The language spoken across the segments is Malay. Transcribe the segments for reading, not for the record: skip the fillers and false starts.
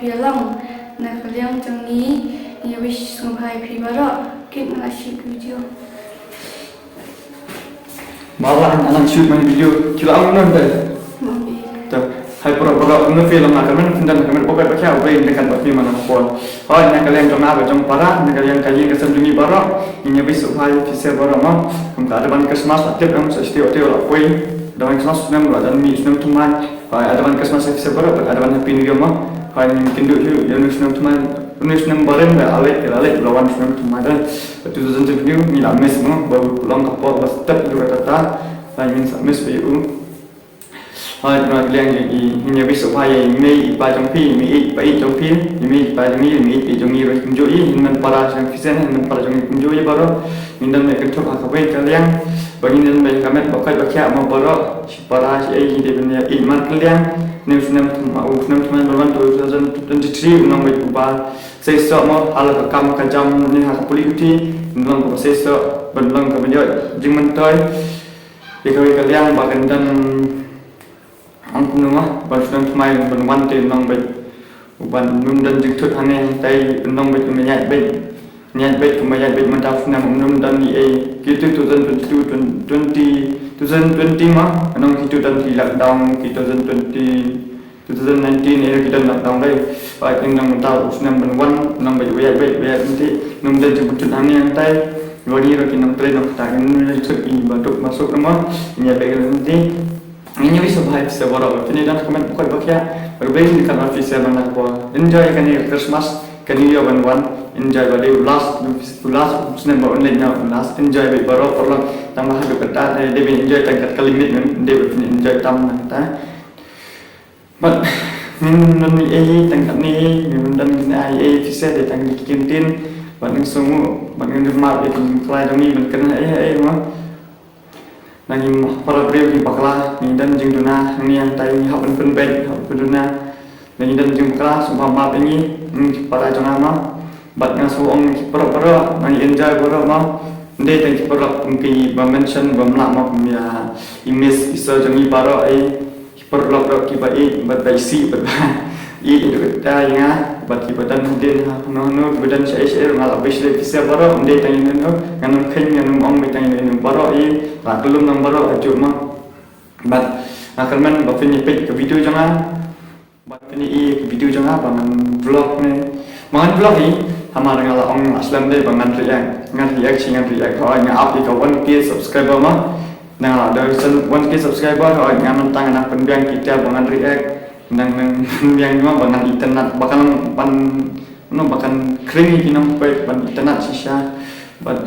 pialang na kaliang changi ni wish ngbai pribara kit na shoot video malah anak shoot main video kila ang nanti tuh hai pura-pura ngefilm nak kalian dan kalian pokoknya pakai apa yang dekat buat film mana pun oh nak kalian cuma jom para nak kalian kaji kesenjungi bara ini besok hari fisir bara mah kita ada ban Christmas aktif yang setiap lah kue ada ban Christmas senang ada mi senang teman ada ban Christmas fisir bara ada ban Happy New Year mah hai mungkin dulu yang senang teman senang bareng dah alek lawan senang teman dan itu sesuatu ni lah mes mah baru pulang kapal bas tetap juga tetap hai min mes bayu hai kalian ini besok hari ini ipa trong pi mi ipa trong pi mi ipa trong mi ipa trong ro kunjui men para sang fisen men para trong kunjui baro mindan me kentuk akabai kalian bagin me kamet bakai bakya ma baro para si ai de benya iman kalian nem senam mau senam teman lawan 2023 unang me ba sesa ma ala kam kajam ni ha politik unang ko sesa benlang ka benyo jingman toy ikawi kalian bagan dan angku nama bersenang semai berwan tin nong bet uban num dan jikut hane tai nong bet menyat bet mantap senang num dan ni kita 2020 mah nong kita dan lockdown 2019 kita lockdown dai baik nong tahu senang berwan nong bet nanti num dan jikut hane tai wani ro kinong train nong tak jikut ini batuk masuk nama nyat bet nanti ini bisa baik sebarang. Ini dan komen bukan bakia. Berbeda dengan official mana apa. Enjoy kani Christmas, kani New Year one. Enjoy balik last senang online now last enjoy balik baru perlu tambah ada kata. Dia enjoy tangkat kalimit dia enjoy tambah kata. But ni tangkat ni dan ni official dia tangkat kintin. Banding semua banding rumah itu kelai demi berkena mah. Nanging para beliau di bakla ni dan jeng duna ni yang tay hak penben hak penduna ni dan jeng bakla sumpah map ini para jangama bat ngasu ong para nang enjoy para ma ndai tang para mungkin ba mention ba mlak ma ya image iso jangi para para ki ba bat baisi bat itu ta ya bat ki badan din no badan saya ngalap bisle kisah para ndai tang no nganum khen nganum ong mitang no para belum nombor ajuk mah, but akalman bapak ni pet ke video jangan, bapak ni video jangan bangan vlog ni, bangan vlog ni, hamar ngala orang aslam deh bangan riak, kalau yang up di 1K subscriber mah, nah dari 1K subscriber kalau yang nonton anak penbiang kita bangan riak, nang penbiang mah bangan internet, bahkan kering kita nampai ban internet sisa, but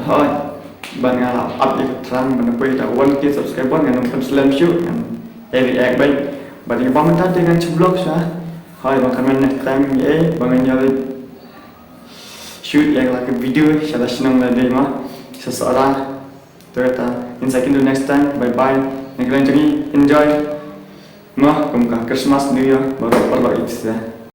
ban ngala up di terang menemui tak 1K subscriber dengan nonton slam shoot dengan react baik bagi pemerintah dengan ceblok sah hai bahkan mana time bangan nyala shoot yang lagi video saya senang lagi mah seseorang ternyata insakin do next time bye bye yang kalian jadi enjoy mah kemuka Christmas New Year baru perlu itu